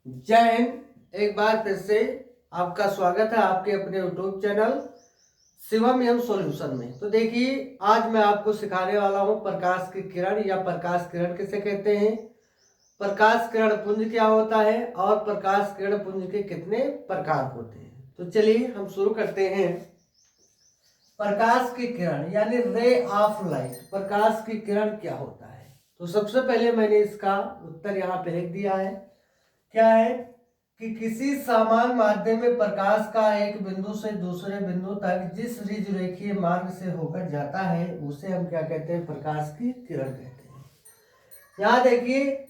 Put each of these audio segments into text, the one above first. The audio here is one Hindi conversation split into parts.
जय हिंद। एक बार फिर से आपका स्वागत है आपके अपने YouTube channel Shivam M solution में। तो देखिए, आज मैं आपको सिखाने वाला हूं प्रकाश की किरण या प्रकाश किरण किसे कहते हैं, प्रकाश किरण पुंज क्या होता है और प्रकाश किरण पुंज के कितने प्रकार होते हैं। तो चलिए हम शुरू करते हैं। प्रकाश की किरण यानी रे ऑफ लाइट, प्रकाश की किरण क्या होता है। तो सबसे पहले मैंने इसका उत्तर यहाँ पे लिख दिया है। क्या है कि किसी समान माध्यम में प्रकाश का एक बिंदु से दूसरे बिंदु तक जिस ऋज रेखीय मार्ग से होकर जाता है उसे हम क्या कहते हैं, प्रकाश की किरण कहते हैं। यहाँ देखिए,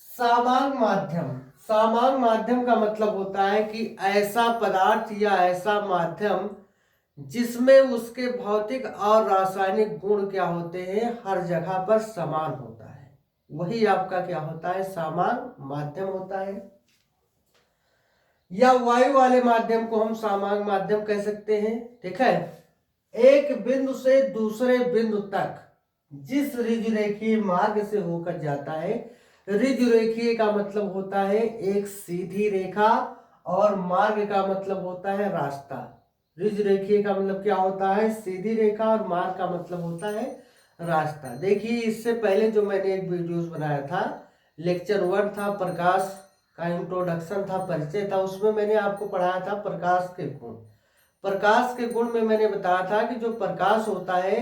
समान माध्यम, समान माध्यम का मतलब होता है कि ऐसा पदार्थ या ऐसा माध्यम जिसमें उसके भौतिक और रासायनिक गुण क्या होते हैं, हर जगह पर समान होता है, वही आपका क्या होता है, समान माध्यम होता है। या वायु वाले माध्यम को हम समान माध्यम कह सकते हैं। ठीक है, एक बिंदु से दूसरे बिंदु तक जिस ऋज रेखीय मार्ग से होकर जाता है, ऋज रेखीय का मतलब होता है एक सीधी रेखा और मार्ग का मतलब होता है रास्ता। ऋज रेखीय का मतलब क्या होता है, सीधी रेखा, और मार्ग का मतलब होता है रास्ता। देखिए, इससे पहले जो मैंने एक वीडियोस बनाया था, लेक्चर 1 था, प्रकाश का इंट्रोडक्शन था, परिचय था, उसमें मैंने आपको पढ़ाया था प्रकाश के गुण। प्रकाश के गुण में मैंने बताया था कि जो प्रकाश होता है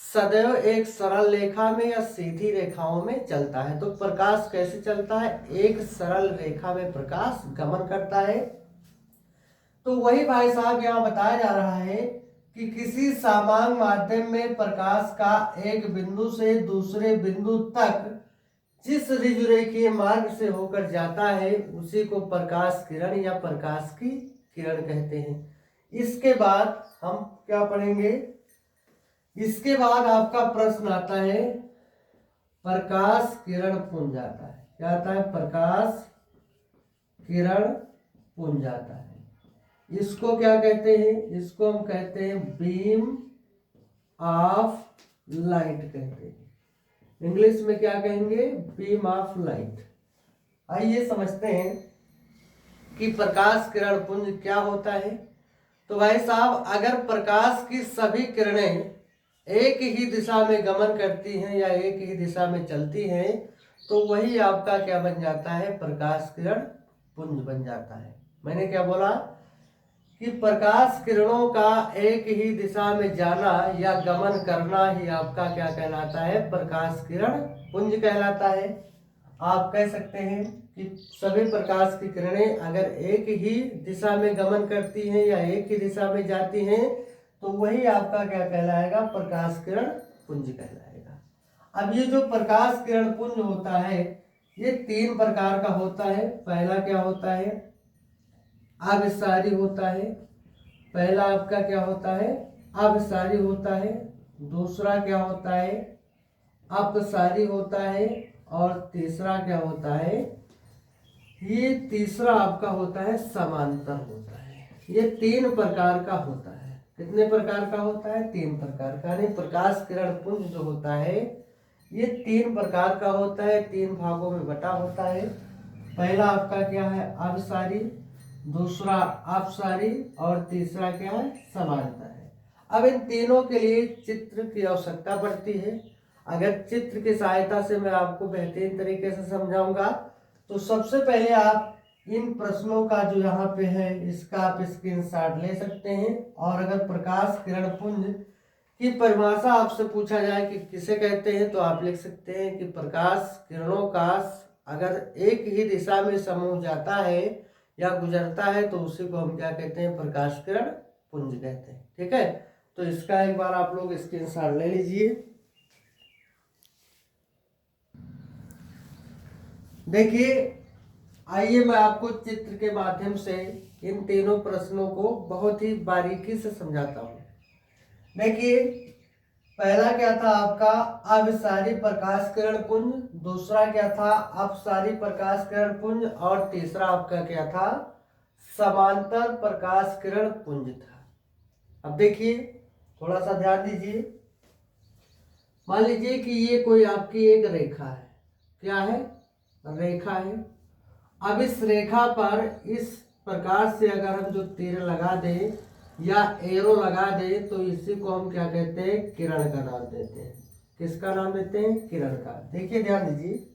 सदैव एक सरल रेखा में या सीधी रेखाओं में चलता है। तो प्रकाश कैसे चलता है, एक सरल रेखा में प्रकाश गमन करता है। तो वही भाई साहब यहाँ बताया जा रहा है कि किसी समान माध्यम में प्रकाश का एक बिंदु से दूसरे बिंदु तक जिस ऋज रेखीय मार्ग से होकर जाता है उसी को प्रकाश किरण या प्रकाश की किरण कहते हैं। इसके बाद हम क्या पढ़ेंगे, इसके बाद आपका प्रश्न आता है प्रकाश किरण पुंज आता है। क्या आता है, प्रकाश किरण पुंज आता है। इसको क्या कहते हैं, इसको हम कहते हैं बीम ऑफ लाइट कहते हैं। इंग्लिश में क्या कहेंगे, बीम ऑफ लाइट। आइए समझते हैं कि प्रकाश किरण पुंज क्या होता है। तो भाई साहब, अगर प्रकाश की सभी किरणें एक ही दिशा में गमन करती हैं या एक ही दिशा में चलती हैं तो वही आपका क्या बन जाता है, प्रकाश किरण पुंज बन जाता है। मैंने क्या बोला कि प्रकाश किरणों का एक ही दिशा में जाना या गमन करना ही आपका क्या कहलाता है, प्रकाश किरण पुंज कहलाता है। आप कह सकते हैं कि सभी प्रकाश की किरणें अगर एक ही दिशा में गमन करती हैं या एक ही दिशा में जाती हैं तो वही आपका क्या कहलाएगा, प्रकाश किरण पुंज कहलाएगा। अब ये जो प्रकाश किरण पुंज होता है ये 3 प्रकार का होता है। पहला क्या होता है, आविसारी होता है। पहला आपका क्या होता है, आविसारी होता है। दूसरा क्या होता है, अपसारी होता है। और तीसरा क्या होता है, ये तीसरा आपका होता है समांतर होता है। ये 3 प्रकार का होता है। कितने प्रकार का होता है, 3 प्रकार का। यानी प्रकाश किरण पुंज जो होता है ये 3 प्रकार का होता है, 3 भागों में बटा होता है। पहला आपका क्या है, आविसारी, दूसरा अपसारी और तीसरा क्या है, समांतर है। अब इन तीनों के लिए चित्र की आवश्यकता पड़ती है। अगर चित्र की सहायता से मैं आपको बेहतरीन तरीके से समझाऊंगा तो सबसे पहले आप इन प्रश्नों का जो यहाँ पे है इसका आप स्क्रीनशॉट ले सकते हैं। और अगर प्रकाश किरण पुंज की परिभाषा आपसे पूछा जाए कि किसे कहते हैं तो आप लिख सकते हैं कि प्रकाश किरणों का अगर एक ही दिशा में समूह जाता है या गुजरता है तो उसी को हम क्या कहते हैं, प्रकाश किरण पुंज कहते हैं। ठीक है, तो इसका एक बार आप लोग स्क्रीनशॉट ले लीजिए। देखिए, आइए मैं आपको चित्र के माध्यम से इन तीनों प्रश्नों को बहुत ही बारीकी से समझाता हूं। देखिए, पहला क्या था आपका अभिसारी प्रकाश किरण पुंज, दूसरा क्या था अपसारी प्रकाश किरण पुंज और तीसरा आपका क्या था, समांतर प्रकाश किरण पुंज था। अब देखिए, थोड़ा सा ध्यान दीजिए। मान लीजिए कि ये कोई आपकी एक रेखा है। क्या है, रेखा है। अब इस रेखा पर इस प्रकार से अगर हम जो तीर लगा दें या एरो लगा दें तो इसी को हम क्या कहते हैं, किरण का नाम देते हैं। किसका नाम देते हैं, किरण का। देखिए ध्यान दीजिए,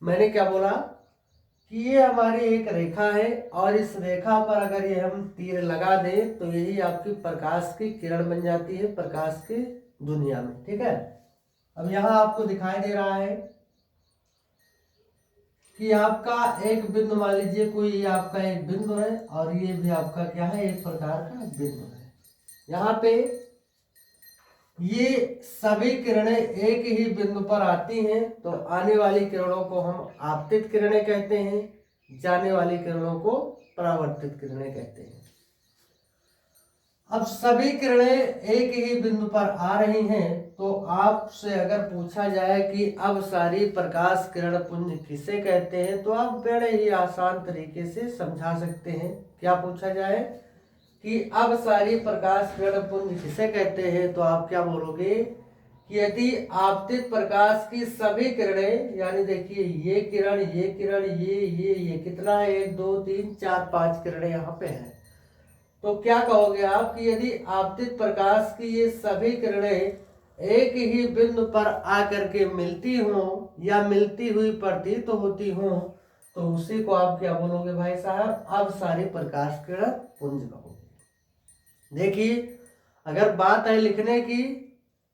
मैंने क्या बोला कि ये हमारी एक रेखा है और इस रेखा पर अगर ये हम तीर लगा दें तो यही आपकी प्रकाश की किरण बन जाती है प्रकाश की दुनिया में। ठीक है, अब यहाँ आपको दिखाई दे रहा है कि आपका एक बिंदु, मान लीजिए कोई ये आपका एक बिंदु है और ये भी आपका क्या है, एक प्रकार का बिंदु है। यहाँ पे ये सभी किरणें एक ही बिंदु पर आती हैं तो आने वाली किरणों को हम आपतित किरणें कहते हैं, जाने वाली किरणों को परावर्तित किरणें कहते हैं। अब सभी किरणें एक ही बिंदु पर आ रही हैं तो आपसे अगर पूछा जाए कि अब सारी प्रकाश किरण पुंज किसे कहते हैं तो आप बड़े ही आसान तरीके से समझा सकते हैं। क्या पूछा जाए कि अब सारी प्रकाश किरण पुंज किसे कहते हैं तो आप क्या बोलोगे कि यदि आपतित प्रकाश की सभी किरणें, यानी देखिए ये किरण, ये किरण, ये कितना है, 1 2 3 4 5 किरणें यहाँ पे हैं, तो क्या कहोगे आप कि यदि आपतित प्रकाश की ये सभी किरणें एक ही बिंदु पर आकर के मिलती हों या मिलती हुई प्रतीत होती हों तो उसी को आप क्या बोलोगे भाई साहब, अब सारी प्रकाश किरण पुंज कहोगे। देखिए, अगर बात है लिखने की,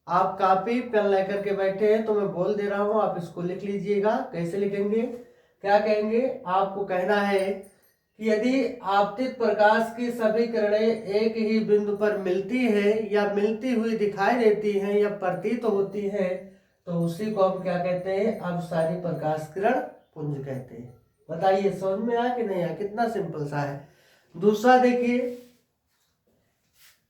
आप कॉपी पेन लेकर के बैठे हैं तो मैं बोल दे रहा हूं, आप इसको लिख लीजिएगा। कैसे लिखेंगे, क्या कहेंगे, आपको कहना है कि यदि आपतित प्रकाश की सभी किरणें एक ही बिंदु पर मिलती है या मिलती हुई दिखाई देती हैं या प्रतीत होती हैं तो उसी को हम क्या कहते हैं, अब सारी प्रकाश किरण पुंज कहते हैं। बताइए समझ में आया कि नहीं आया, कितना सिंपल सा है। दूसरा देखिए,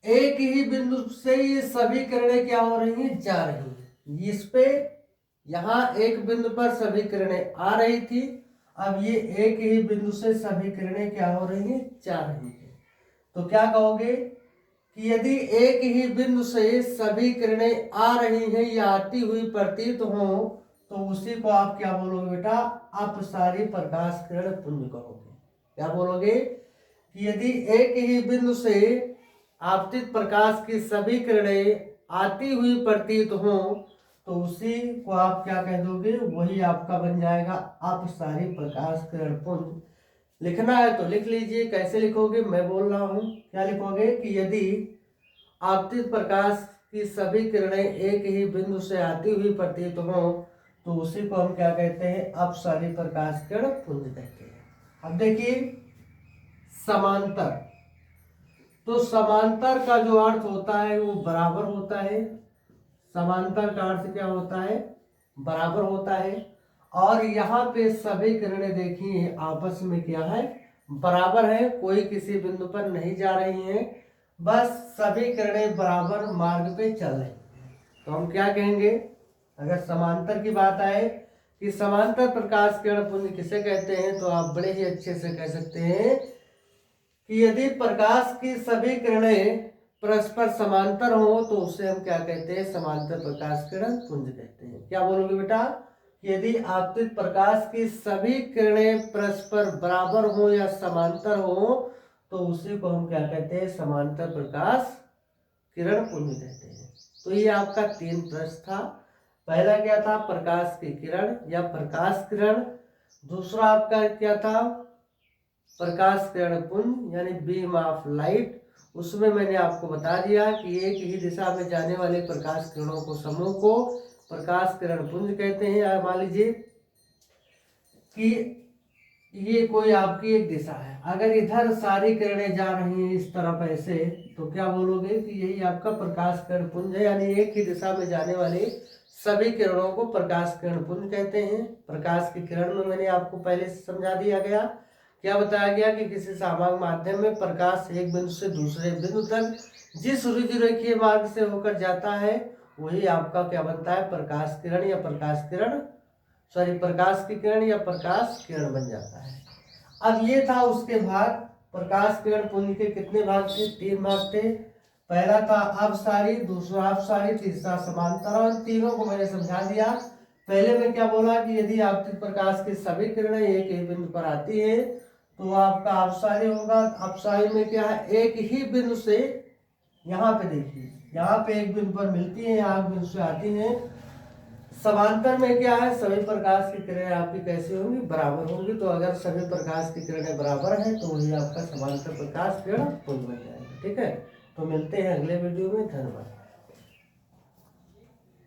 एक ही बिंदु से ये सभी किरणें क्या हो रही हैं, जा रही हैं। इस पे यहाँ एक बिंदु पर सभी किरणें आ रही थी, अब ये एक ही बिंदु से सभी किरणें क्या हो रही हैं, जा रही हैं। तो क्या कहोगे कि यदि एक ही बिंदु से सभी किरणें आ रही हैं या आती हुई प्रतीत हो तो उसी को आप क्या बोलोगे बेटा, अपसारी प्रकाश किरण पुंज कहोगे। क्या बोलोगे कि यदि एक ही बिंदु से आपतित प्रकाश की सभी किरणें आती हुई प्रतीत हो तो उसी को आप क्या कह दोगे, वही आपका बन जाएगा अपसारी प्रकाश किरण पुंज। लिखना है तो लिख लीजिए। कैसे लिखोगे, मैं बोल रहा हूं, क्या लिखोगे कि यदि आपतित प्रकाश की सभी किरणें एक ही बिंदु से आती हुई प्रतीत हो तो उसी को हम क्या कहते हैं, अपसारी प्रकाश किरण पुंज कहते हैं। अब देखिए समांतर, तो समांतर का जो अर्थ होता है वो बराबर होता है। समांतर का अर्थ क्या होता है, बराबर होता है। और यहाँ पे सभी किरणें देखिए आपस में क्या है, बराबर है, कोई किसी बिंदु पर नहीं जा रही हैं, बस सभी किरणें बराबर मार्ग पे चल रही हैं। तो हम क्या कहेंगे, अगर समांतर की बात आए कि समांतर प्रकाश किरण पुंज किसे कहते हैं तो आप बड़े ही अच्छे से कह सकते हैं कि यदि प्रकाश की सभी किरणें परस्पर समांतर हो तो उसे हम क्या कहते हैं, समांतर प्रकाश किरण पुंज कहते हैं। क्या बोलोगे बेटा, यदि आपतित प्रकाश की सभी किरणें परस्पर बराबर हो या समांतर हो तो उसी को हम क्या कहते हैं, समांतर प्रकाश किरण पुंज कहते हैं। तो ये आपका 3 प्रश्न था। पहला क्या था, प्रकाश की किरण या प्रकाश किरण। दूसरा आपका क्या था, प्रकाश किरण पुंज यानी बीम ऑफ लाइट। उसमें मैंने आपको बता दिया कि एक ही दिशा में जाने वाले प्रकाश किरणों को समूह को प्रकाश किरण पुंज कहते हैं। मान लीजिए कि ये कोई आपकी एक दिशा है, अगर इधर सारी किरणें जा रही हैं इस तरफ ऐसे तो क्या बोलोगे कि यही आपका प्रकाश किरण पुंज है, यानी एक ही दिशा में जाने वाले सभी किरणों को प्रकाश किरण पुंज कहते हैं। प्रकाश की किरण में मैंने आपको पहले से समझा दिया गया, क्या बताया गया कि किसी सामान्य माध्यम में प्रकाश एक बिंदु से दूसरे बिंदु तक जिस रुजुरेखीय मार्ग से होकर जाता है वही आपका क्या बनता है, प्रकाश किरण या प्रकाश किरण, प्रकाश की किरण या प्रकाश किरण बन जाता है। अब ये था उसके भाग। प्रकाश किरण पुंज के कितने भाग थे, 3 भाग थे। पहला था अपसारी, दूसरा अपसारी, तीसरा समांतर, और तीनों को मैंने समझा दिया। पहले में क्या बोला कि यदि आपतित प्रकाश की सभी किरणें एक ही बिंदु पर आती है तो आपका अपसारी होगा। अपसारी में क्या है, एक ही बिंदु से, यहाँ पे देखिए, यहाँ पे एक बिंदु पर मिलती है, यहाँ बिंदु से आती है। समांतर में क्या है, सभी प्रकाश की किरणें आपकी कैसी होंगी, बराबर होंगी। तो अगर सभी प्रकाश की किरणें बराबर है तो वही आपका समांतर प्रकाश किरण पुंज बन जाएगा। ठीक है, तो मिलते हैं अगले वीडियो में। धन्यवाद।